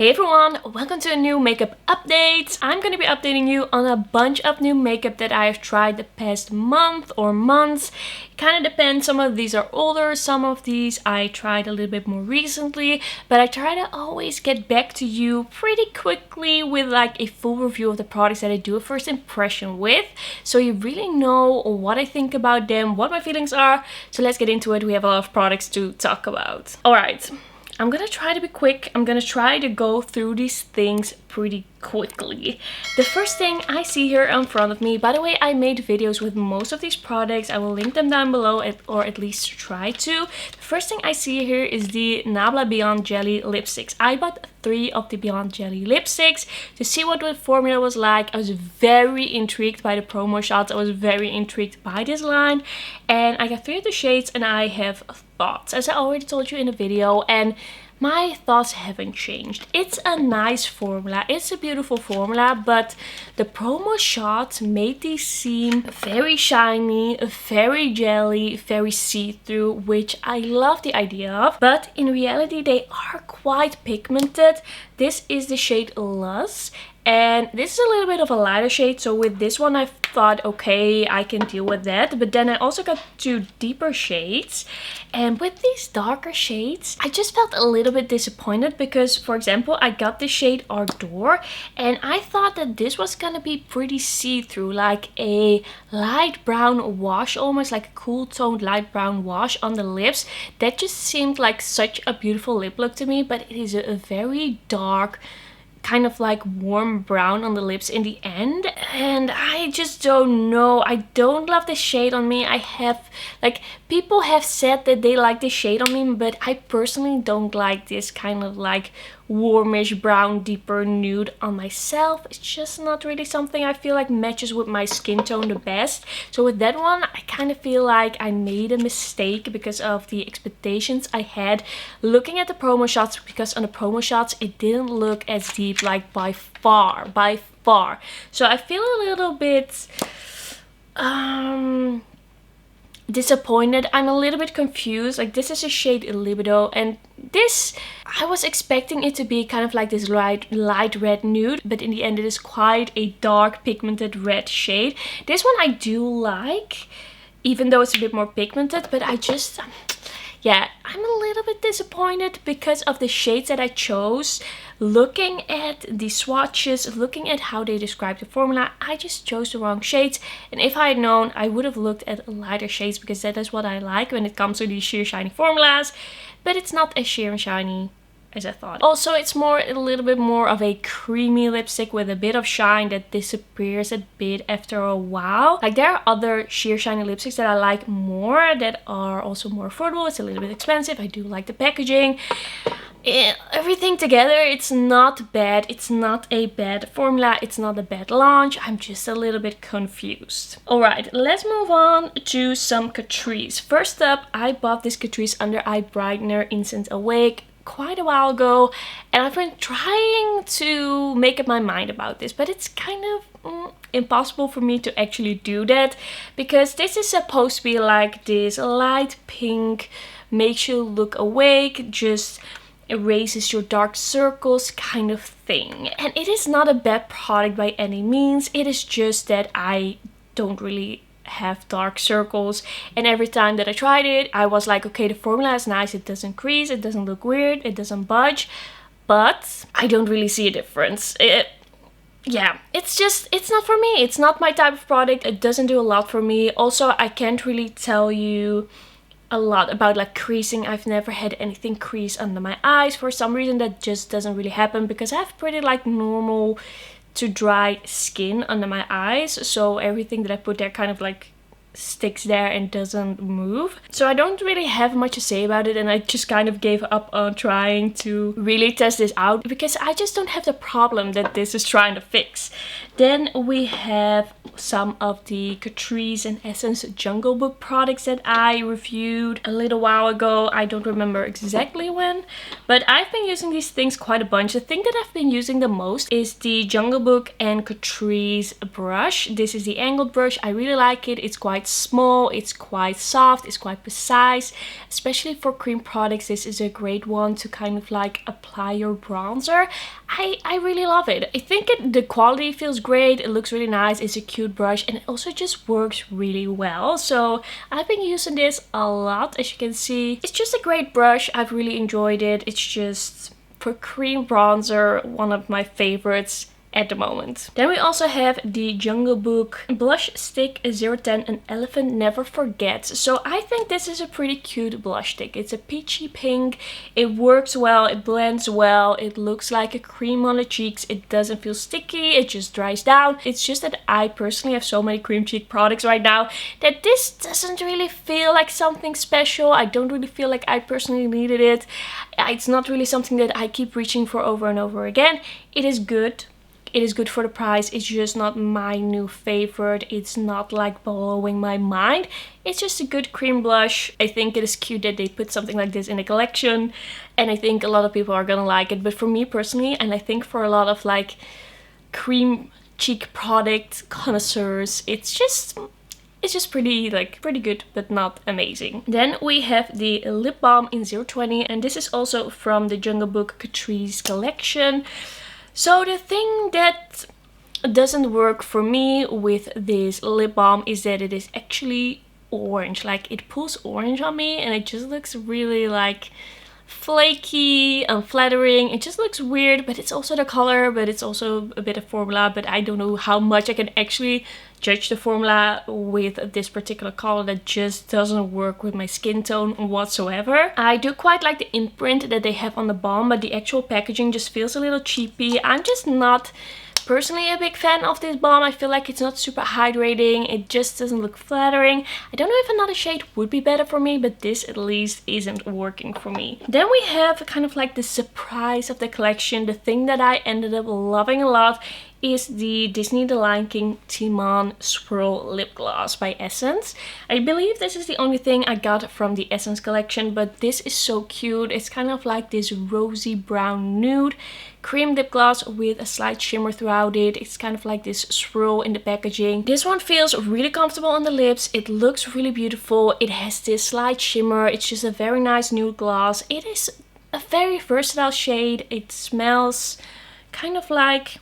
Hey everyone, welcome to a new makeup update. I'm going to be updating you on a bunch of new makeup that I have tried the past month or months. It kind of depends. Some of these are older, some of these I tried a little bit more recently, but I try to always get back to you pretty quickly with like a full review of the products that I do a first impression with, so you really know what I think about them, what my feelings are. So let's get into it. We have a lot of products to talk about. Alright. I'm gonna try to be quick. I'm gonna try to go through these things pretty quickly. The first thing I see here in front of me, by the way, I made videos with most of these products. I will link them down below, or at least try to. The first thing I see here is the Nabla Beyond Jelly lipsticks. I bought 3 of the Beyond Jelly lipsticks to see what the formula was like. I was very intrigued by the promo shots. I was very intrigued by this line, and I got 3 of the shades and I have thoughts, as I already told you in the video, and my thoughts haven't changed. It's a nice formula, it's a beautiful formula, but the promo shots made these seem very shiny, very jelly, very see-through, which I love the idea of, but in reality they are quite pigmented. This is the shade Lush, and this is a little bit of a lighter shade, so with this one I thought, okay, I can deal with that. But then I also got 2 deeper shades, and with these darker shades I just felt a little bit disappointed because, for example, I got the shade Ardor and I thought that this was gonna be pretty see-through, like a light brown wash, almost like a cool toned light brown wash on the lips. That just seemed like such a beautiful lip look to me, but it is a very dark, kind of like warm brown on the lips in the end, and I just don't know. I don't love the shade on me. I have, like, people have said that they like the shade on me, but I personally don't like this kind of like warmish brown, deeper nude on myself. It's just not really something I feel like matches with my skin tone the best. So with that one, I kind of feel like I made a mistake because of the expectations I had looking at the promo shots, because on the promo shots it didn't look as deep, like by far. So I feel a little bit disappointed. I'm a little bit confused. Like, this is a shade Libido, and this, I was expecting it to be kind of like this light red nude, but in the end it is quite a dark pigmented red shade. This one I do like, even though it's a bit more pigmented, but I just, yeah, I'm a little bit disappointed because of the shades that I chose. Looking at the swatches, looking at how they describe the formula, I just chose the wrong shades. And if I had known, I would have looked at lighter shades, because that is what I like when it comes to these sheer shiny formulas. But it's not as sheer and shiny as I thought. Also, it's a little bit more of a creamy lipstick with a bit of shine that disappears a bit after a while. Like, there are other sheer shiny lipsticks that I like more, that are also more affordable. It's a little bit expensive. I do like the packaging. Everything together, it's not bad. It's not a bad formula. It's not a bad launch. I'm just a little bit confused. Alright, let's move on to some Catrice. First up, I bought this Catrice Under Eye Brightener Instant Awake quite a while ago, and I've been trying to make up my mind about this, but it's kind of impossible for me to actually do that, because this is supposed to be like this light pink, makes you look awake, just erases your dark circles kind of thing. And it is not a bad product by any means. It is just that I don't really have dark circles, and every time that I tried it I was like, okay, the formula is nice, it doesn't crease, it doesn't look weird, it doesn't budge, but I don't really see a difference. Yeah, it's not for me. It's not my type of product. It doesn't do a lot for me. Also, I can't really tell you a lot about like creasing. I've never had anything crease under my eyes. For some reason that just doesn't really happen, because I have pretty like normal to dry skin under my eyes, so everything that I put there kind of like sticks there and doesn't move. So I don't really have much to say about it, and I just kind of gave up on trying to really test this out, because I just don't have the problem that this is trying to fix. Then we have some of the Catrice and Essence Jungle Book products that I reviewed a little while ago. I don't remember exactly when, but I've been using these things quite a bunch. The thing that I've been using the most is the Jungle Book and Catrice brush. This is the angled brush. I really like it. It's quite quite small, it's quite soft, it's quite precise. Especially for cream products, this is a great one to kind of like apply your bronzer. I really love it. I think the quality feels great, it looks really nice, it's a cute brush, and it also just works really well. So I've been using this a lot, as you can see. It's just a great brush, I've really enjoyed it. It's just, for cream bronzer, one of my favorites at the moment. Then we also have the Jungle Book Blush Stick 010 An Elephant Never Forgets. So I think this is a pretty cute blush stick. It's a peachy pink, it works well, it blends well, it looks like a cream on the cheeks, it doesn't feel sticky, it just dries down. It's just that I personally have so many cream cheek products right now that this doesn't really feel like something special. I don't really feel like I personally needed it. It's not really something that I keep reaching for over and over again. It is good. It is good for the price. It's just not my new favorite. It's not like blowing my mind. It's just a good cream blush. I think it is cute that they put something like this in a collection. And I think a lot of people are gonna like it. But for me personally, and I think for a lot of like cream cheek product connoisseurs, it's just pretty good, but not amazing. Then we have the lip balm in 020, and this is also from the Jungle Book Catrice collection. So the thing that doesn't work for me with this lip balm is that it is actually orange. Like, it pulls orange on me and it just looks really like flaky, unflattering. It just looks weird, but it's also the color, but it's also a bit of formula. But I don't know how much I can actually judge the formula with this particular color that just doesn't work with my skin tone whatsoever. I do quite like the imprint that they have on the balm, but the actual packaging just feels a little cheapy. I'm just not personally a big fan of this balm. I feel like it's not super hydrating. It just doesn't look flattering. I don't know if another shade would be better for me, but this at least isn't working for me. Then we have kind of like the surprise of the collection. The thing that I ended up loving a lot is the Disney The Lion King Timon Swirl Lip Gloss by Essence. I believe this is the only thing I got from the Essence collection, but this is so cute. It's kind of like this rosy brown nude cream lip gloss with a slight shimmer throughout it. It's kind of like this swirl in the packaging. This one feels really comfortable on the lips. It looks really beautiful. It has this slight shimmer. It's just a very nice nude gloss. It is a very versatile shade. It smells kind of like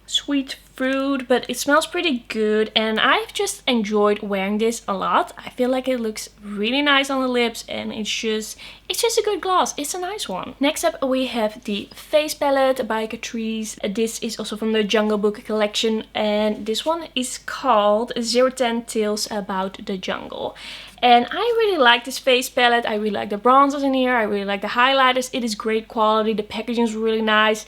sweet fruit, but it smells pretty good, and I've just enjoyed wearing this a lot. I feel like it looks really nice on the lips, and it's just a good gloss. It's a nice one. Next up we have the face palette by Catrice. This is also from the Jungle Book collection, and this one is called 010 Tales About the Jungle. And I really like this face palette. I really like the bronzers in here. I really like the highlighters. It is great quality. The packaging is really nice.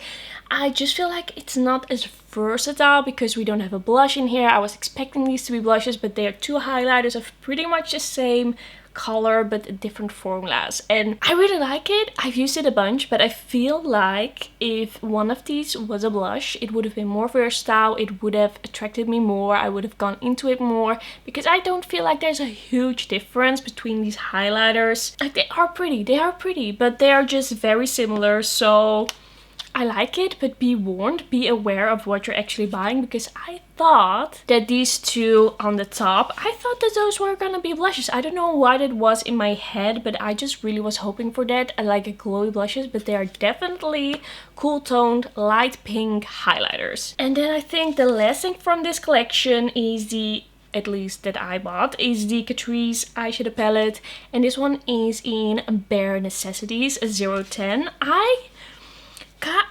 I just feel like it's not as versatile because we don't have a blush in here. I was expecting these to be blushes, but they are two highlighters of pretty much the same color but different formulas, and I really like it. I've used it a bunch, but I feel like if one of these was a blush, it would have been more versatile. It would have attracted me more. I would have gone into it more, because I don't feel like there's a huge difference between these highlighters. Like, they are pretty, but they are just very similar. So I like it, but be warned, be aware of what you're actually buying, because I thought that these two on the top, I thought that those were gonna be blushes. I don't know why that was in my head, but I just really was hoping for that. I like glowy blushes, but they are definitely cool toned, light pink highlighters. And then I think the last thing from this collection is at least that I bought, is the Catrice eyeshadow palette, and this one is in Bare Necessities 010.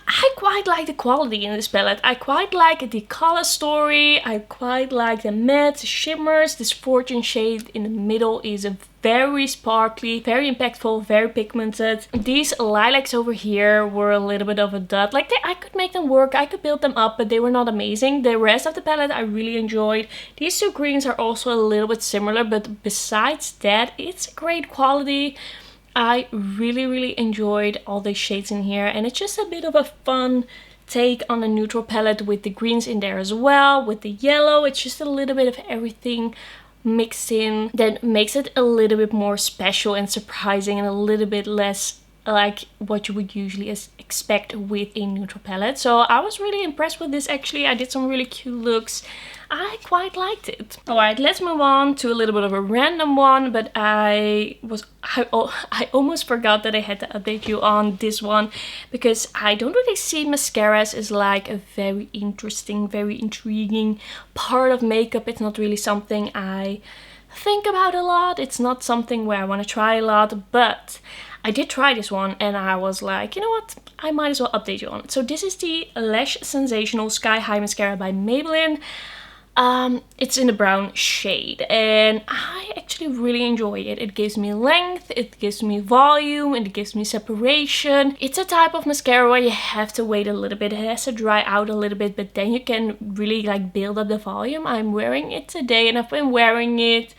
I quite like the quality in this palette. I quite like the color story. I quite like the matte shimmers. This Fortune shade in the middle is a very sparkly, very impactful, very pigmented. These lilacs over here were a little bit of a dud. Like, I could make them work, I could build them up, but they were not amazing. The rest of the palette I really enjoyed. These two greens are also a little bit similar, but besides that, it's great quality. I really enjoyed all the shades in here, and it's just a bit of a fun take on a neutral palette with the greens in there as well, with the yellow. It's just a little bit of everything mixed in that makes it a little bit more special and surprising, and a little bit less like what you would usually expect with a neutral palette. So I was really impressed with this actually. I did some really cute looks. I quite liked it. Alright, let's move on to a little bit of a random one, but I almost forgot that I had to update you on this one, because I don't really see mascaras as like a very interesting, very intriguing part of makeup. It's not really something I think about a lot. It's not something where I want to try a lot, but I did try this one and I was like, you know what, I might as well update you on it. So this is the Lash Sensational Sky High Mascara by Maybelline. It's in the brown shade and I actually really enjoy it. It gives me length, it gives me volume, and it gives me separation. It's a type of mascara where you have to wait a little bit. It has to dry out a little bit, but then you can really like build up the volume. I'm wearing it today and I've been wearing it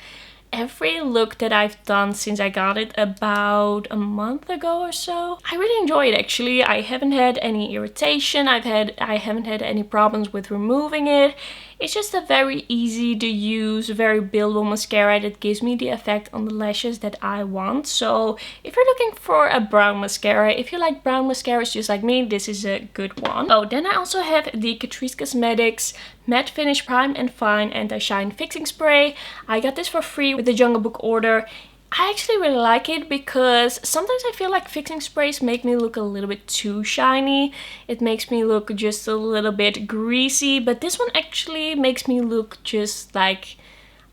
every look that I've done since I got it about a month ago or so. I really enjoy it actually. I haven't had any irritation. I haven't had any problems with removing it. It's just a very easy to use, very buildable mascara that gives me the effect on the lashes that I want. So if you're looking for a brown mascara, if you like brown mascaras just like me, this is a good one. Oh, then I also have the Catrice Cosmetics Matte Finish Prime and Fine Anti-Shine Fixing Spray. I got this for free with the Jungle Book order. I actually really like it because sometimes I feel like fixing sprays make me look a little bit too shiny. It makes me look just a little bit greasy, but this one actually makes me look just like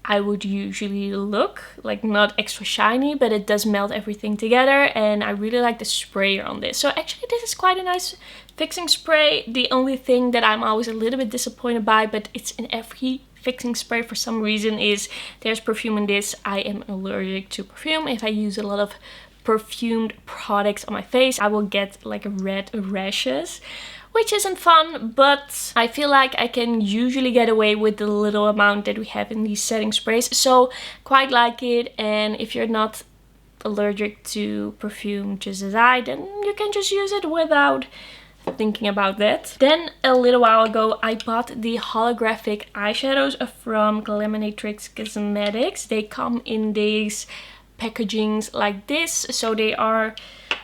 I would usually look, like not extra shiny, but it does melt everything together and I really like the sprayer on this. So actually this is quite a nice fixing spray. The only thing that I'm always a little bit disappointed by, but it's in every fixing spray for some reason, is there's perfume in this. I am allergic to perfume. If I use a lot of perfumed products on my face, I will get like red rashes, which isn't fun, but I feel like I can usually get away with the little amount that we have in these setting sprays. So quite like it. And if you're not allergic to perfume just as I, then you can just use it without thinking about that. Then a little while ago I bought the holographic eyeshadows from Glaminatrix Cosmetics. They come in these packagings like this, so they are,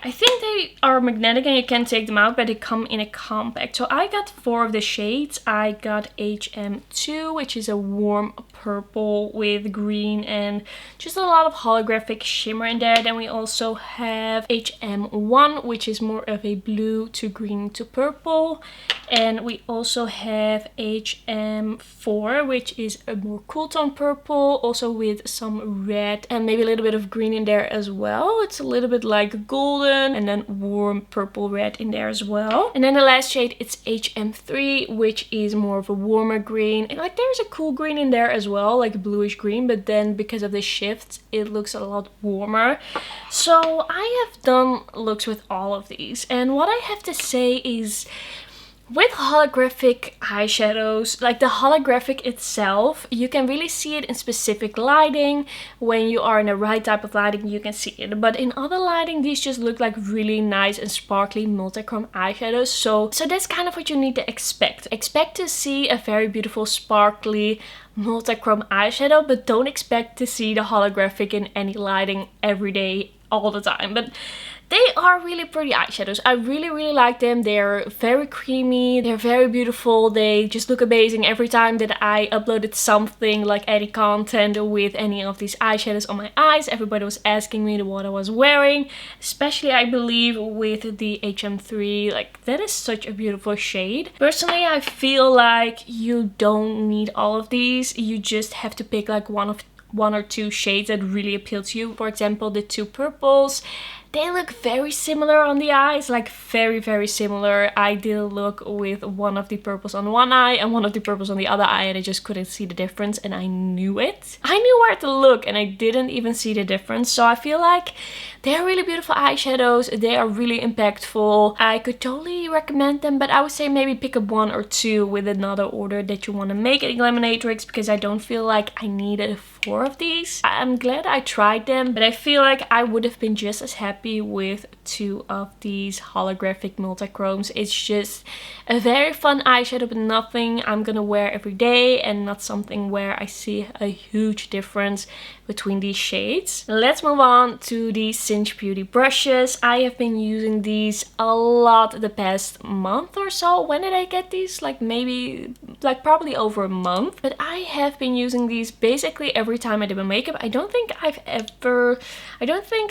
I think they are magnetic and you can take them out, but they come in a compact. So I got 4 of the shades. I got HM2, which is a warm purple with green and just a lot of holographic shimmer in there. Then we also have HM1, which is more of a blue to green to purple. And we also have HM4, which is a more cool tone purple, also with some red and maybe a little bit of green in there as well. It's a little bit like golden and then warm purple red in there as well. And then the last shade, it's HM3, which is more of a warmer green. And like there's a cool green in there as well, like a bluish green, but then because of the shift, it looks a lot warmer. So I have done looks with all of these. And what I have to say is, with holographic eyeshadows, like the holographic itself, you can really see it in specific lighting. When you are in the right type of lighting, you can see it. But in other lighting, these just look like really nice and sparkly multichrome eyeshadows. So that's kind of what you need to expect. Expect to see a very beautiful, sparkly multichrome eyeshadow, but don't expect to see the holographic in any lighting every day, all the time. But they are really pretty eyeshadows. I really like them. They're very creamy. They're very beautiful. They just look amazing. Every time that I uploaded something, like any content with any of these eyeshadows on my eyes, everybody was asking me what I was wearing. Especially, I believe, with the HM3. Like, that is such a beautiful shade. Personally, I feel like you don't need all of these. You just have to pick like one or two shades that really appeal to you. For example, the 2 purples. They look very similar on the eyes, like very similar. I did a look with one of the purples on one eye and one of the purples on the other eye, and I just couldn't see the difference, and I knew it. I knew where to look and I didn't even see the difference. So I feel like they're really beautiful eyeshadows. They are really impactful. I could totally recommend them, but I would say maybe pick up 1 or 2 with another order that you want to make at Glaminatrix, because I don't feel like I needed 4 of these. I'm glad I tried them, but I feel like I would have been just as happy with 2 of these holographic multichromes. It's just a very fun eyeshadow, but nothing I'm gonna wear every day, and not something where I see a huge difference between these shades. Let's move on to the Cinch Beauty brushes. I have been using these a lot the past month or so. When did I get these? Like maybe, like probably over a month. But I have been using these basically every time I do my makeup. I don't think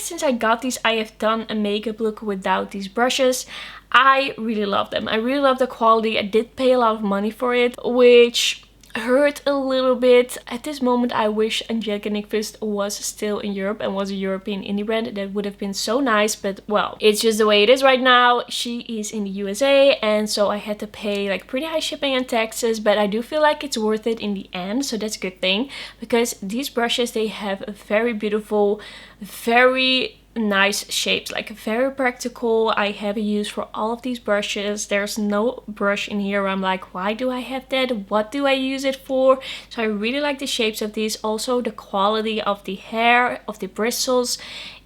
since I got these I have done a makeup look without these brushes. I really love them. I really love the quality. I did pay a lot of money for it, which hurt a little bit. At this moment I wish Angelica Nyqvist was still in Europe and was a European indie brand. That would have been so nice, but well, it's just the way it is right now. She is in the USA, and so I had to pay like pretty high shipping and taxes, but I do feel like it's worth it in the end, so that's a good thing, because these brushes, they have a very beautiful, very nice shapes, like very practical. I have a use for all of these brushes. There's no brush in here where I'm like, why do I have that? What do I use it for? So I really like the shapes of these. Also the quality of the hair, of the bristles.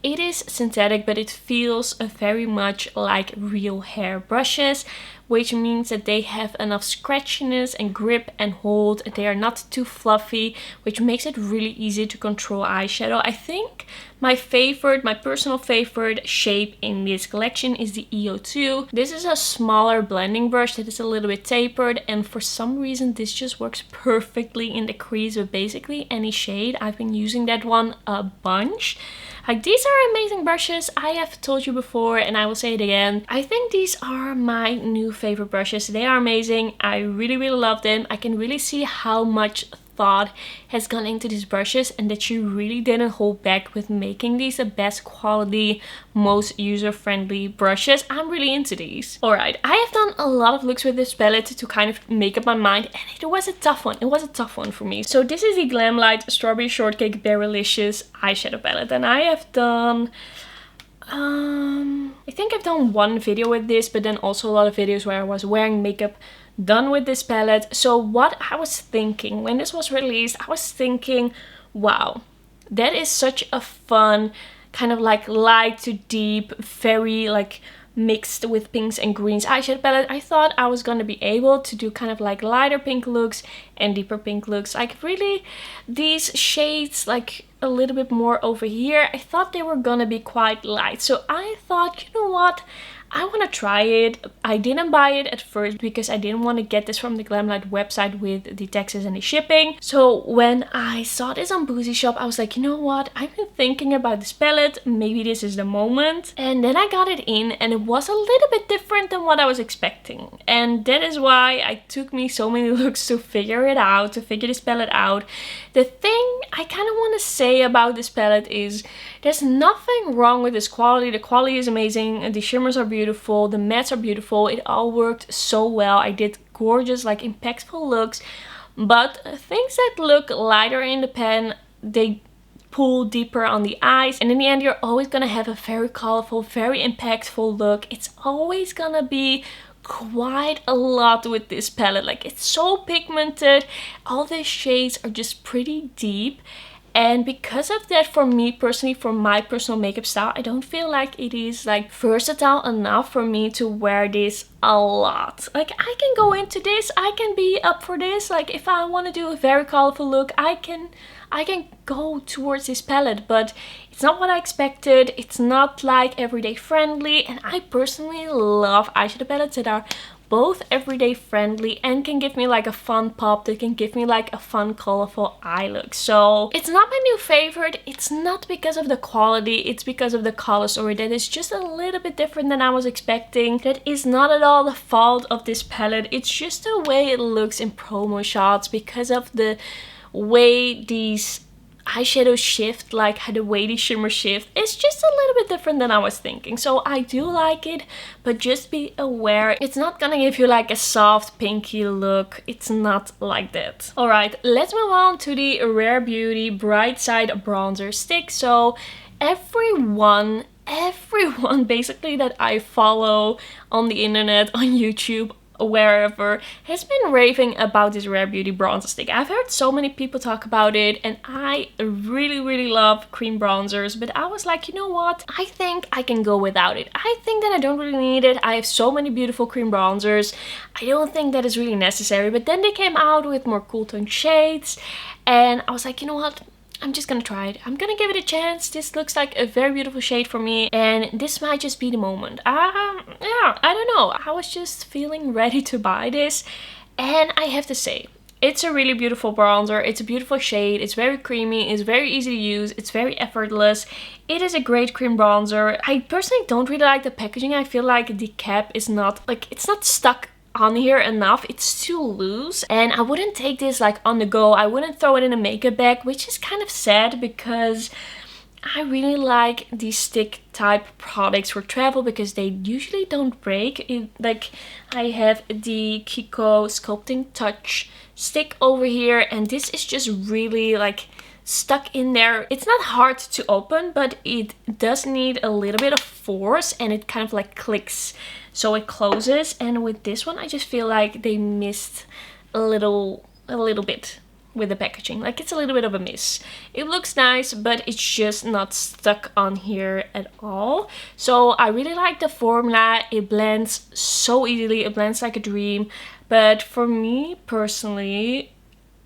It is synthetic, but it feels very much like real hair brushes, which means that they have enough scratchiness and grip and hold. They are not too fluffy, which makes it really easy to control eyeshadow. I think my personal favorite shape in this collection is the EO2. This is a smaller blending brush that is a little bit tapered, and for some reason this just works perfectly in the crease with basically any shade. I've been using that one a bunch. Like, these are amazing brushes. I have told you before and I will say it again. I think these are my new favorite brushes. They are amazing. I really, really love them. I can really see how much thought has gone into these brushes, and that you really didn't hold back with making these the best quality, most user-friendly brushes. I'm really into these. Alright, I have done a lot of looks with this palette to kind of make up my mind, and it was a tough one. It was a tough one for me. So this is the Glam Light Strawberry Shortcake Berrylicious eyeshadow palette, and I have done I think I've done one video with this, but then also a lot of videos where I was wearing makeup done with this palette. So what I was thinking when this was released, I was thinking, wow, that is such a fun kind of like light to deep, very like mixed with pinks and greens eyeshadow palette. I thought I was gonna be able to do kind of like lighter pink looks and deeper pink looks, like really these shades like a little bit more over here. I thought they were gonna be quite light, so I thought, you know what, I want to try it. I didn't buy it at first because I didn't want to get this from the Glamlite website with the taxes and the shipping. So when I saw this on Boozy Shop, I was like, you know what? I've been thinking about this palette. Maybe this is the moment. And then I got it in, and it was a little bit different than what I was expecting. And that is why it took me so many looks to figure it out, to figure this palette out. The thing I kind of want to say about this palette is there's nothing wrong with this quality. The quality is amazing. The shimmers are beautiful. The mattes are beautiful. It all worked so well. I did gorgeous, like impactful looks. But things that look lighter in the pan, they pull deeper on the eyes. And in the end, you're always going to have a very colorful, very impactful look. It's always going to be quite a lot with this palette. Like, it's so pigmented. All the shades are just pretty deep. And because of that, for me personally, for my personal makeup style, I don't feel like it is like versatile enough for me to wear this a lot. Like, I can go into this, I can be up for this. Like, if I want to do a very colorful look, I can go towards this palette, but it's not what I expected. It's not like everyday friendly, and I personally love eyeshadow palettes that are both everyday friendly and can give me like a fun pop, that can give me like a fun colorful eye look. So it's not my new favorite. It's not because of the quality, it's because of the color story that is just a little bit different than I was expecting. That is not at all the fault of this palette. It's just the way it looks in promo shots, because of the way these eyeshadows shift, like how the way these shimmers shift. It's just a little bit different than I was thinking. So I do like it, but just be aware, it's not gonna give you like a soft pinky look. It's not like that. Alright, let's move on to the Rare Beauty Bright Side Bronzer Stick. So everyone basically that I follow on the internet, on YouTube, wherever, has been raving about this Rare Beauty bronzer stick. I've heard so many people talk about it, and I really love cream bronzers, but I was like, you know what, I think I can go without it. I think that I don't really need it. I have so many beautiful cream bronzers. I don't think that is really necessary. But then they came out with more cool tone shades, and I was like, you know what, I'm just gonna try it. I'm gonna give it a chance. This looks like a very beautiful shade for me, and this might just be the moment. Yeah, I don't know. I was just feeling ready to buy this, and I have to say, it's a really beautiful bronzer. It's a beautiful shade. It's very creamy. It's very easy to use. It's very effortless. It is a great cream bronzer. I personally don't really like the packaging. I feel like the cap is not, like, it's not stuck on here enough. It's too loose, and I wouldn't take this like on the go. I wouldn't throw it in a makeup bag, which is kind of sad because I really like these stick type products for travel because they usually don't break. Like, I have the Kiko Sculpting Touch stick over here, and this is just really like stuck in there. It's not hard to open, but it does need a little bit of force, and it kind of like clicks so it closes. And with this one, I just feel like they missed a little bit with the packaging. Like, it's a little bit of a miss. It looks nice, but it's just not stuck on here at all. So I really like the formula. It blends so easily. It blends like a dream. But for me personally,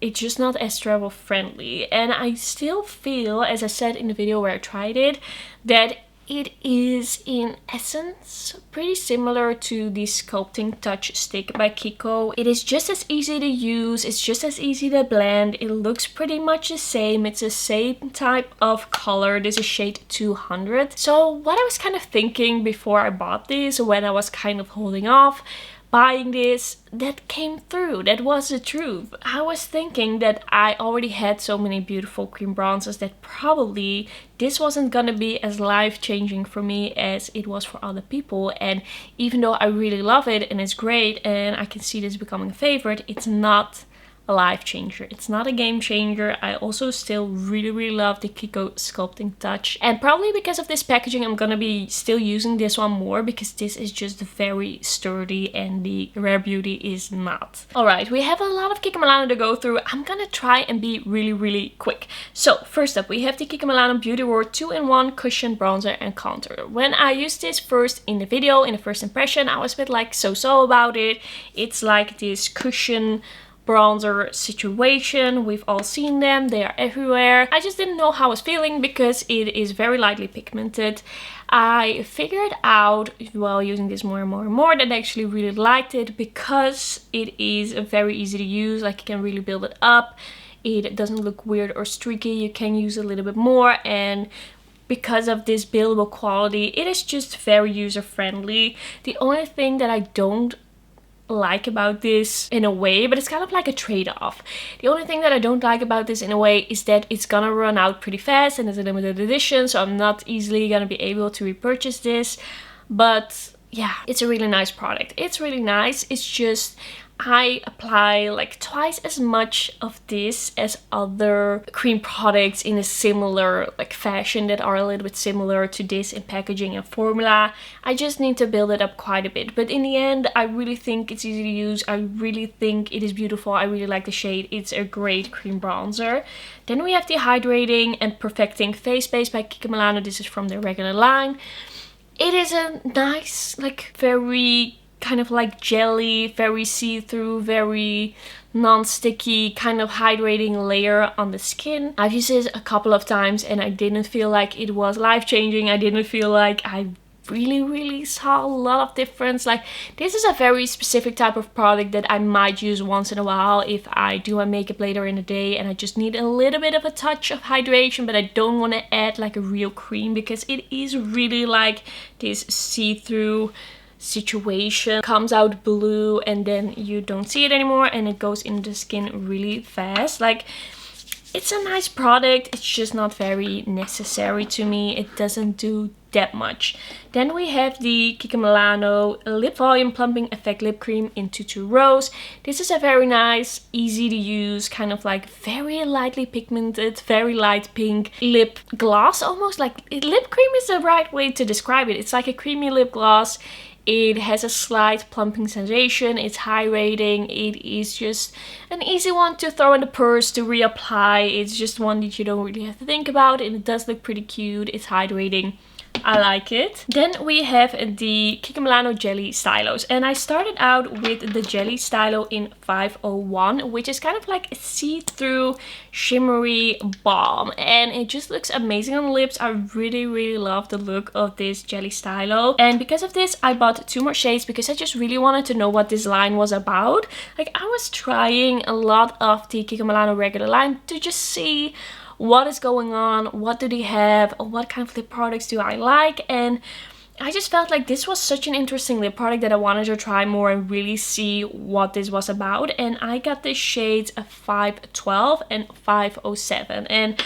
it's just not as travel friendly. And I still feel, as I said in the video where I tried it, that it is in essence pretty similar to the Sculpting Touch stick by Kiko. It is just as easy to use, it's just as easy to blend, it looks pretty much the same, it's the same type of color. This is shade 200. So what I was kind of thinking before I bought this, when I was kind of holding off buying this, that came through. That was the truth. I was thinking that I already had so many beautiful cream bronzers that probably this wasn't gonna be as life-changing for me as it was for other people. And even though I really love it and it's great and I can see this becoming a favorite, it's not a life changer. It's not a game changer. I also still really love the Kiko Sculpting Touch, and probably because of this packaging I'm gonna be still using this one more because this is just very sturdy and the Rare Beauty is not. Alright, we have a lot of Kiko Milano to go through. I'm gonna try and be really quick. So first up we have the Kiko Milano Beauty World 2-in-1 Cushion Bronzer and Contour. When I used this first in the video, in the first impression, I was a bit like so about it. It's like this cushion bronzer situation. We've all seen them, they are everywhere. I just didn't know how I was feeling because it is very lightly pigmented. I figured out while using this more and more that I actually really liked it because it is very easy to use. Like, you can really build it up. It doesn't look weird or streaky. You can use a little bit more, and because of this buildable quality, it is just very user friendly. The only thing that I don't like about this in a way, but it's kind of like a trade-off. The only thing that I don't like about this in a way is that it's gonna run out pretty fast and it's a limited edition, so I'm not easily gonna be able to repurchase this. But yeah, it's a really nice product. It's really nice. It's just I apply like twice as much of this as other cream products in a similar like fashion that are a little bit similar to this in packaging and formula. I just need to build it up quite a bit, but in the end I really think it's easy to use. I really think it is beautiful. I really like the shade. It's a great cream bronzer. Then we have the Hydrating and Perfecting Face Base by Kiko Milano. This is from their regular line. It is a nice, like, very kind of like jelly, very see-through, very non-sticky kind of hydrating layer on the skin. I've used this a couple of times and I didn't feel like it was life-changing. I didn't feel like I really saw a lot of difference. Like, this is a very specific type of product that I might use once in a while if I do my makeup later in the day and I just need a little bit of a touch of hydration, but I don't want to add like a real cream because it is really like this see-through situation. Comes out blue and then you don't see it anymore and it goes into the skin really fast. Like, it's a nice product, it's just not very necessary to me. It doesn't do that much. Then we have the Kiko Milano Lip Volume Plumping Effect Lip Cream in Tutu Rose. This is a very nice, easy to use, kind of like very lightly pigmented, very light pink lip gloss. Almost like lip cream is the right way to describe it. It's like a creamy lip gloss. It has a slight plumping sensation, it's hydrating, it is just an easy one to throw in the purse to reapply. It's just one that you don't really have to think about, and it does look pretty cute, it's hydrating. I like it. Then we have the Kiko Milano Jelly Stylos. And I started out with the Jelly Stylo in 501, which is kind of like a see-through shimmery balm. And it just looks amazing on the lips. I really love the look of this Jelly Stylo. And because of this, I bought 2 more shades because I just really wanted to know what this line was about. Like, I was trying a lot of the Kiko Milano regular line to just see what is going on, what do they have, what kind of lip products do I like, and I just felt like this was such an interesting lip product that I wanted to try more and really see what this was about. And I got the shades of 512 and 507, and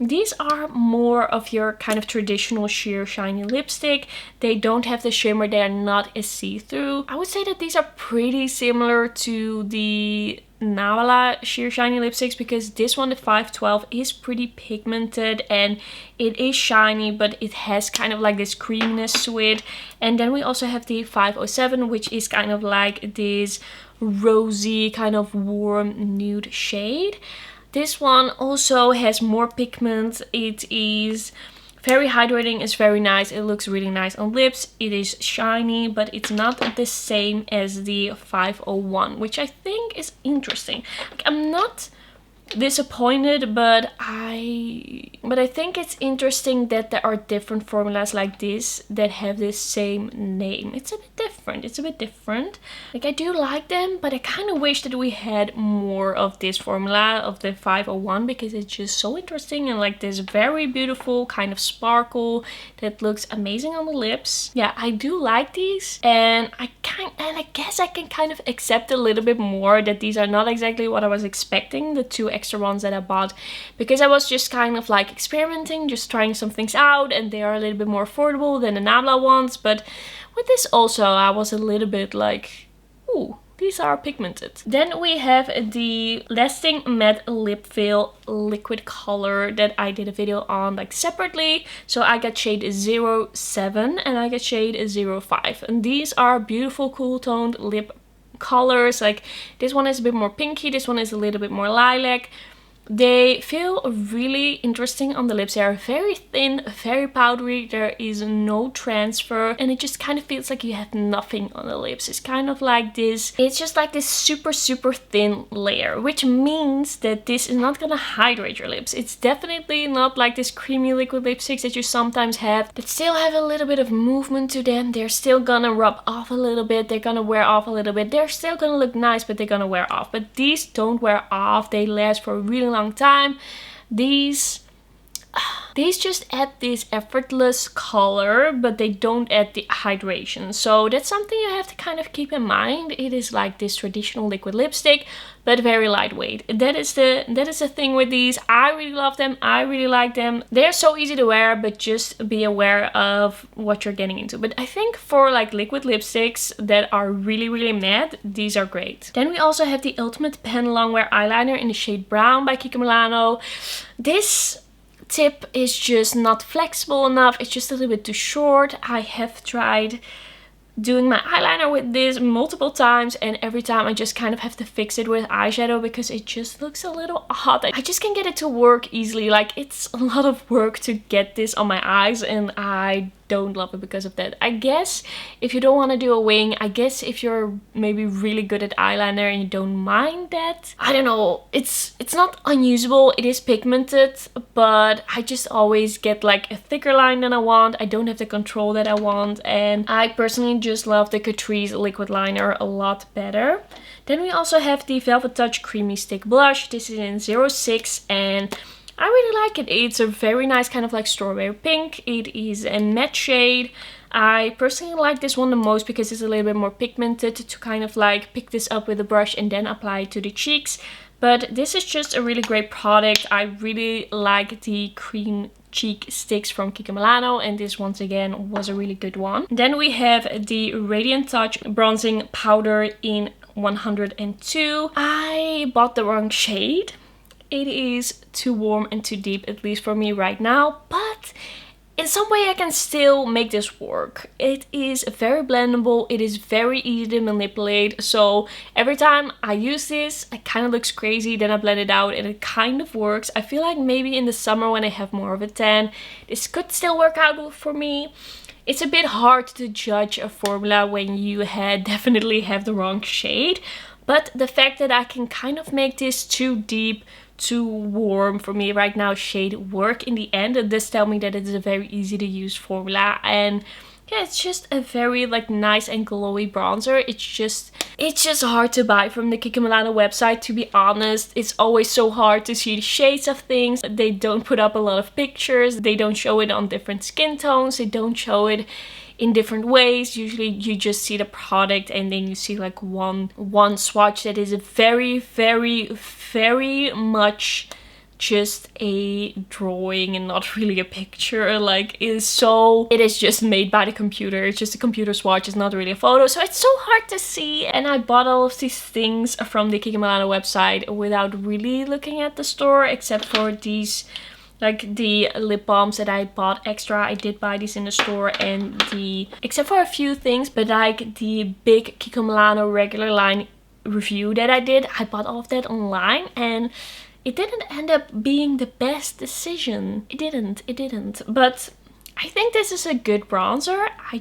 these are more of your kind of traditional sheer shiny lipstick. They don't have the shimmer, they are not as see-through. I would say that these are pretty similar to the Nabla sheer shiny lipsticks, because this one, the 512, is pretty pigmented and it is shiny, but it has kind of like this creaminess to it. And then we also have the 507, which is kind of like this rosy kind of warm nude shade. This one also has more pigment. It is very hydrating, it's very nice, it looks really nice on lips, it is shiny, but it's not the same as the 501, which I think is interesting. Like, I'm not disappointed, but I think it's interesting that there are different formulas like this that have this same name. It's a bit different. Like, I do like them, but I kind of wish that we had more of this formula of the 501, because it's just so interesting and like this very beautiful kind of sparkle that looks amazing on the lips. Yeah, I do like these, and I guess I can kind of accept a little bit more that these are not exactly what I was expecting, the 2 extra ones that I bought, because I was just kind of like experimenting, just trying some things out, and they are a little bit more affordable than the Nabla ones. But with this also, I was a little bit like, ooh, these are pigmented. Then we have the Lasting Matte Lip Veil liquid color that I did a video on like separately. So I got shade 07 and I got shade 05, and these are beautiful cool toned lip colors. Like, this one is a bit more pinky, this one is a little bit more lilac. They feel really interesting on the lips. They are very thin, very powdery, there is no transfer, and it just kind of feels like you have nothing on the lips. It's kind of like this, it's just like this super thin layer, which means that this is not gonna hydrate your lips. It's definitely not like this creamy liquid lipsticks that you sometimes have that still have a little bit of movement to them. They're still gonna rub off a little bit, they're gonna wear off a little bit, they're still gonna look nice, but they're gonna wear off. But these don't wear off, they last for a really long time. These just add this effortless color, but they don't add the hydration. So that's something you have to kind of keep in mind. It is like this traditional liquid lipstick, but very lightweight. That is the thing with these. I really love them. I really like them. They're so easy to wear, but just be aware of what you're getting into. But I think for like liquid lipsticks that are really matte, these are great. Then we also have the Ultimate Pen Longwear Eyeliner in the shade Brown by Kiko Milano. This tip is just not flexible enough. It's just a little bit too short. I have tried doing my eyeliner with this multiple times, and every time I just kind of have to fix it with eyeshadow because it just looks a little odd. I just can't get it to work easily. Like, it's a lot of work to get this on my eyes, and I don't love it because of that. I guess if you don't want to do a wing, I guess if you're maybe really good at eyeliner and you don't mind that, I don't know, it's not unusable. It is pigmented, but I just always get like a thicker line than I want. I don't have the control that I want, and I personally just love the Catrice liquid liner a lot better. Then we also have the Velvet Touch Creamy Stick Blush. This is in 06, and I really like it. It's a very nice kind of like strawberry pink. It is a matte shade. I personally like this one the most because it's a little bit more pigmented to kind of like pick this up with a brush and then apply it to the cheeks. But this is just a really great product. I really like the cream cheek sticks from Kiko Milano, and this once again was a really good one. Then we have the Radiant Touch Bronzing Powder in 102. I bought the wrong shade. It is too warm and too deep, at least for me right now, but in some way I can still make this work. It is very blendable, it is very easy to manipulate, so every time I use this, it kind of looks crazy, then I blend it out and it kind of works. I feel like maybe in the summer when I have more of a tan, this could still work out for me. It's a bit hard to judge a formula when you definitely have the wrong shade, but the fact that I can kind of make this too deep, too warm for me right now shade work in the end, it does tell me that it is a very easy to use formula. And yeah, it's just a very like nice and glowy bronzer. It's just hard to buy from the Kiko Milano website, to be honest. It's always so hard to see the shades of things. They don't put up a lot of pictures, they don't show it on different skin tones, they don't show it in different ways. Usually you just see the product and then you see like one swatch that is a very much just a drawing and not really a picture. Like it is just made by the computer. It's just a computer swatch, it's not really a photo, so it's so hard to see. And I bought all of these things from the Kiko Milano website without really looking at the store, except for these, like the lip balms that I bought extra. I did buy these in the store, and except for a few things, but like the big Kiko Milano regular line review that I did, I bought all of that online, and it didn't end up being the best decision. It didn't. But I think this is a good bronzer. I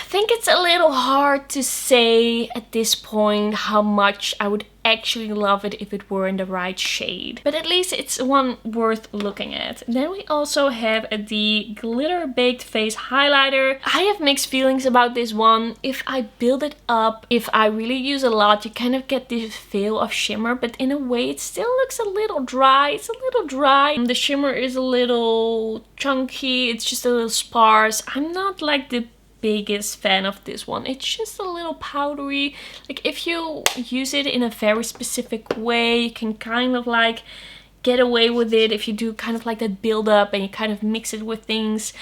think it's a little hard to say at this point how much I would actually love it if it were in the right shade. But at least it's one worth looking at. Then we also have the Glitter Baked Face Highlighter. I have mixed feelings about this one. If I build it up, if I really use a lot, you kind of get this feel of shimmer, but in a way it still looks a little dry. It's a little dry. The shimmer is a little chunky. It's just a little sparse. I'm not like the biggest fan of this one. It's just a little powdery. Like if you use it in a very specific way, you can kind of like get away with it if you do kind of like that build up and you kind of mix it with things.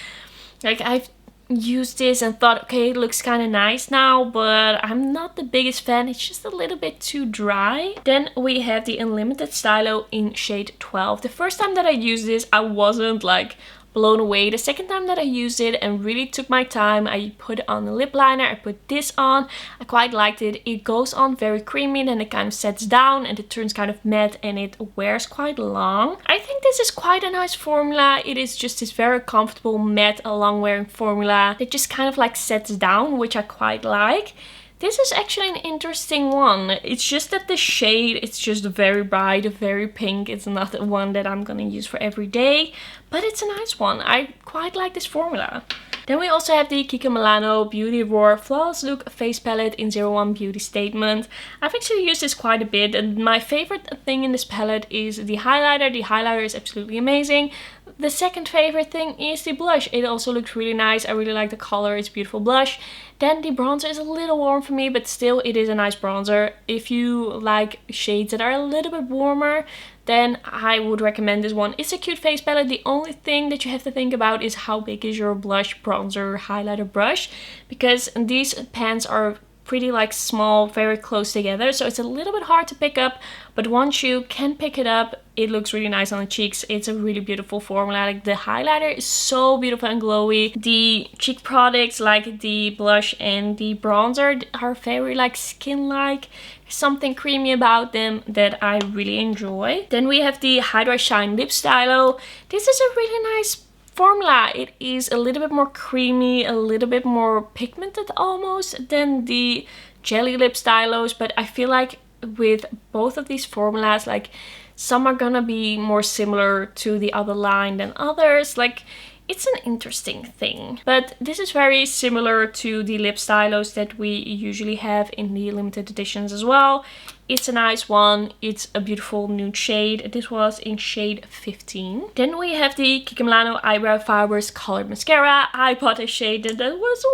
Like I've used this and thought, okay, it looks kind of nice now, but I'm not the biggest fan. It's just a little bit too dry. Then we have the Unlimited Stylo in shade 12. The first time that I used this, I wasn't like blown away. The second time that I used it and really took my time, I put on the lip liner, I put this on, I quite liked it. It goes on very creamy, then it kind of sets down and it turns kind of matte and it wears quite long. I think this is quite a nice formula. It is just this very comfortable matte long wearing formula that just kind of like sets down, which I quite like. This is actually an interesting one. It's just that the shade, it's just very bright, very pink. It's not the one that I'm gonna use for every day, but it's a nice one. I quite like this formula. Then we also have the Kiko Milano Beauty Roar Flawless Look Face Palette in 01 Beauty Statement. I've actually used this quite a bit, and my favorite thing in this palette is the highlighter. The highlighter is absolutely amazing. The second favorite thing is the blush. It also looks really nice. I really like the color. It's a beautiful blush. Then the bronzer is a little warm for me, but still it is a nice bronzer. If you like shades that are a little bit warmer, then I would recommend this one. It's a cute face palette. The only thing that you have to think about is how big is your blush, bronzer, highlighter brush, because these pans are pretty like small, very close together, so it's a little bit hard to pick up, but once you can pick it up, it looks really nice on the cheeks. It's a really beautiful formula. Like the highlighter is so beautiful and glowy. The cheek products like the blush and the bronzer are very like skin-like. Something creamy about them that I really enjoy. Then we have the Hydra Shine Lip Stylo. This is a really nice formula. It is a little bit more creamy, a little bit more pigmented almost than the Jelly Lip Stylos, but I feel like with both of these formulas, like some are gonna be more similar to the other line than others. Like it's an interesting thing, but this is very similar to the lip stylos that we usually have in the limited editions as well. It's a nice one. It's a beautiful nude shade. This was in shade 15. Then we have the Kiko Milano Eyebrow Fibers Colored Mascara. I bought a shade that was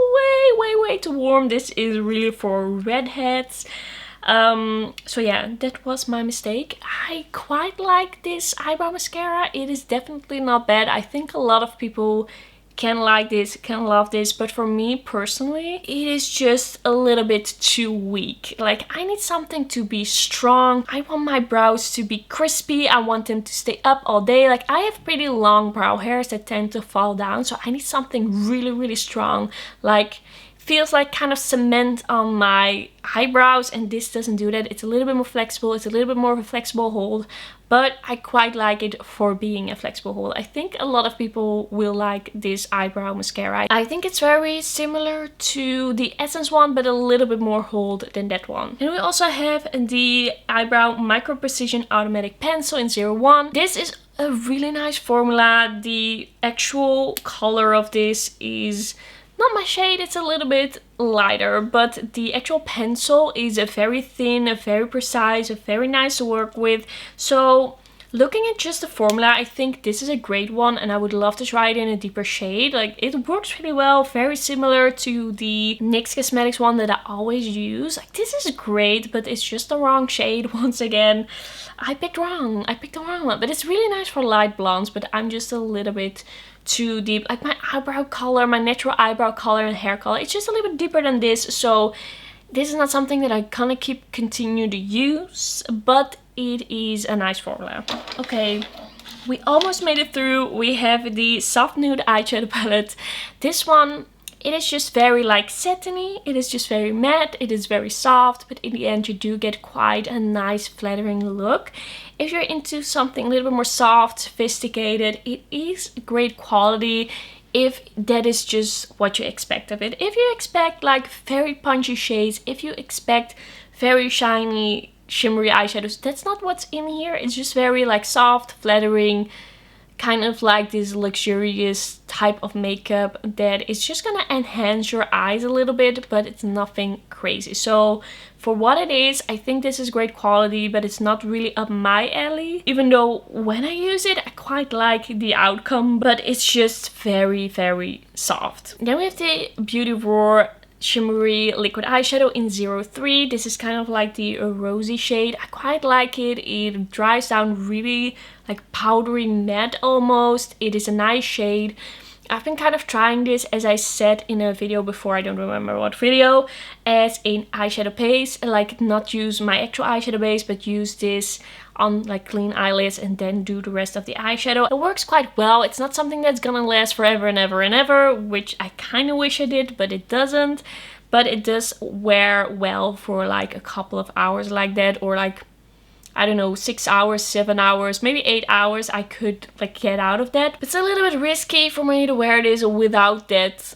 way too warm. This is really for redheads. So yeah, that was my mistake. I quite like this eyebrow mascara. It is definitely not bad. I think a lot of people can like this, can love this, but for me personally, it is just a little bit too weak. Like, I need something to be strong. I want my brows to be crispy. I want them to stay up all day. Like, I have pretty long brow hairs that tend to fall down, so I need something really, really strong. Like, feels like kind of cement on my eyebrows, and this doesn't do that. It's a little bit more flexible. It's a little bit more of a flexible hold, but I quite like it for being a flexible hold. I think a lot of people will like this eyebrow mascara. I think it's very similar to the Essence one, but a little bit more hold than that one. And we also have the Eyebrow Micro Precision Automatic Pencil in 01. This is a really nice formula. The actual color of this is not my shade, it's a little bit lighter, but the actual pencil is a very thin, a very precise, a very nice to work with. So looking at just the formula, I think this is a great one, and I would love to try it in a deeper shade. Like, it works really well, very similar to the NYX Cosmetics one that I always use. Like, this is great, but it's just the wrong shade. Once again, I picked the wrong one, but it's really nice for light blondes, but I'm just a little bit too deep. Like, my eyebrow color, my natural eyebrow color and hair color, it's just a little bit deeper than this, so this is not something that I kind of continue to use, but it is a nice formula. Okay, we almost made it through. We have the Soft Nude Eyeshadow Palette. This one, it is just very like satiny, it is just very matte, it is very soft, but in the end you do get quite a nice flattering look. If you're into something a little bit more soft, sophisticated, it is great quality if that is just what you expect of it. If you expect like very punchy shades, if you expect very shiny, shimmery eyeshadows, that's not what's in here. It's just very like soft, flattering, kind of like this luxurious type of makeup that is just gonna enhance your eyes a little bit, but it's nothing crazy. So for what it is, I think this is great quality, but it's not really up my alley. Even though when I use it, I quite like the outcome, but it's just very, very soft. Then we have the Beauty Roar Shimmery Liquid Eyeshadow in 03. This is kind of like the rosy shade. I quite like it. It dries down really like powdery matte almost. It is a nice shade. I've been kind of trying this, as I said in a video before, I don't remember what video, as an eyeshadow base. Like, not use my actual eyeshadow base, but use this on like clean eyelids and then do the rest of the eyeshadow. It works quite well. It's not something that's gonna last forever and ever and ever, which I kind of wish I did, but it doesn't. But it does wear well for like a couple of hours like that, or like, I don't know, 6 hours, 7 hours, maybe 8 hours I could like get out of that. It's a little bit risky for me to wear this without that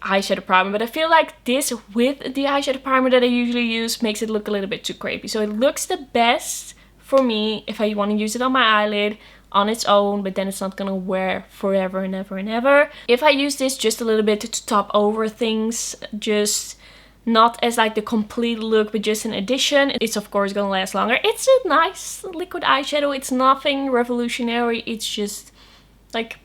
eyeshadow primer, but I feel like this with the eyeshadow primer that I usually use makes it look a little bit too crepey. So it looks the best for me if I want to use it on my eyelid on its own, but then it's not gonna wear forever and ever and ever. If I use this just a little bit to top over things, just not as like the complete look, but just an addition, it's of course gonna last longer. It's a nice liquid eyeshadow. It's nothing revolutionary. It's just like,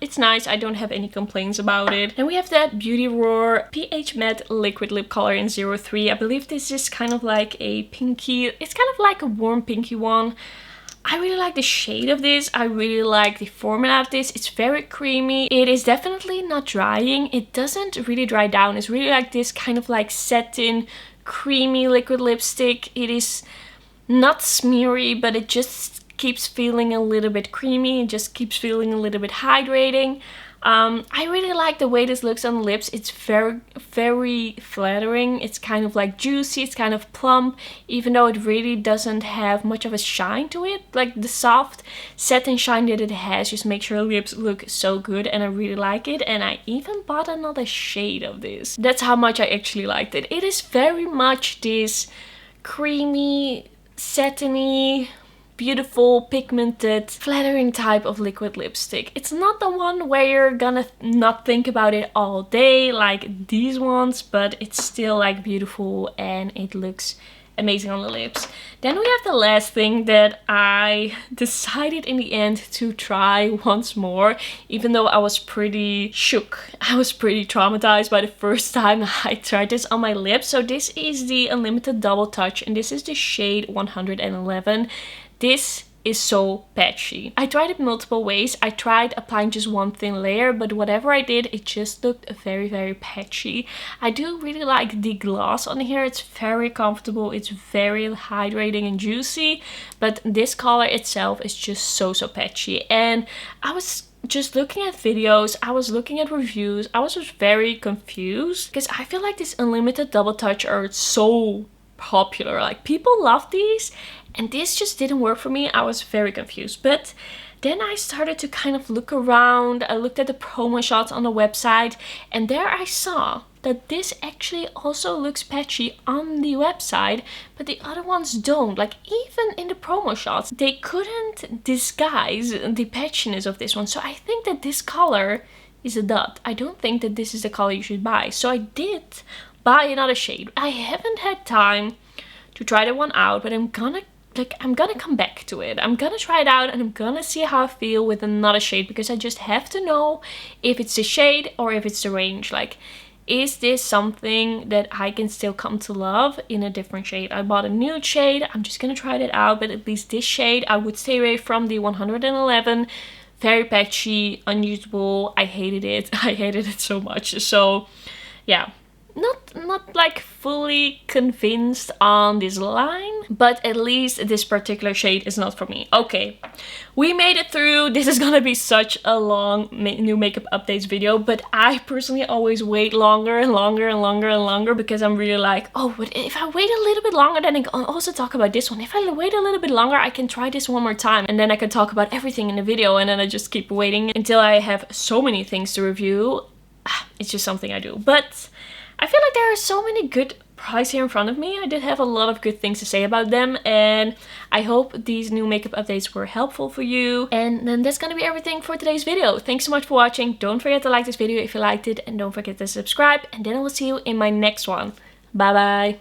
it's nice. I don't have any complaints about it. And we have that Beauty Roar PH Matte Liquid Lip Color in 03. I believe this is kind of like a pinky. It's kind of like a warm pinky one. I really like the shade of this. I really like the formula of this. It's very creamy. It is definitely not drying. It doesn't really dry down. It's really like this kind of like satin, creamy liquid lipstick. It is not smeary, but it just keeps feeling a little bit creamy. It just keeps feeling a little bit hydrating. I really like the way this looks on the lips. It's very, very flattering. It's kind of like juicy, it's kind of plump, even though it really doesn't have much of a shine to it. Like, the soft satin shine that it has just makes your lips look so good, and I really like it. And I even bought another shade of this. That's how much I actually liked it. It is very much this creamy, satiny, beautiful, pigmented, flattering type of liquid lipstick. It's not the one where you're gonna not think about it all day like these ones, but it's still like beautiful and it looks amazing on the lips. Then we have the last thing that I decided in the end to try once more, even though I was pretty shook. I was pretty traumatized by the first time I tried this on my lips. So this is the Unlimited Double Touch, and this is the shade 111. This is so patchy. I tried it multiple ways. I tried applying just one thin layer, but whatever I did, it just looked very, very patchy. I do really like the gloss on here. It's very comfortable. It's very hydrating and juicy, but this color itself is just so patchy. And I was just looking at videos, I was looking at reviews, I was just very confused because I feel like this Unlimited Double Touch are so popular. Like, people love these, and this just didn't work for me. I was very confused. But then I started to kind of look around. I looked at the promo shots on the website, and there I saw that this actually also looks patchy on the website, but the other ones don't. Like, even in the promo shots, they couldn't disguise the patchiness of this one. So I think that this color is a dud. I don't think that this is the color you should buy. So I did buy another shade. I haven't had time to try that one out, but I'm gonna come back to it. I'm gonna try it out and I'm gonna see how I feel with another shade, because I just have to know if it's the shade or if it's the range. Like, is this something that I can still come to love in a different shade? I bought a nude shade. I'm just gonna try that out, but at least this shade I would stay away from. The 111, very patchy, unusable. I hated it. I hated it so much. So yeah, not like fully convinced on this line, but at least this particular shade is not for me. Okay, we made it through. This is gonna be such a long new makeup updates video, but I personally always wait longer and longer and longer and longer, because I'm really like, oh, but if I wait a little bit longer, then I can also talk about this one. If I wait a little bit longer, I can try this one more time, and then I can talk about everything in the video, and then I just keep waiting until I have so many things to review. It's just something I do. But I feel like there are so many good products here in front of me. I did have a lot of good things to say about them, and I hope these new makeup updates were helpful for you. And then that's gonna be everything for today's video. Thanks so much for watching. Don't forget to like this video if you liked it, and don't forget to subscribe, and then I will see you in my next one. Bye bye.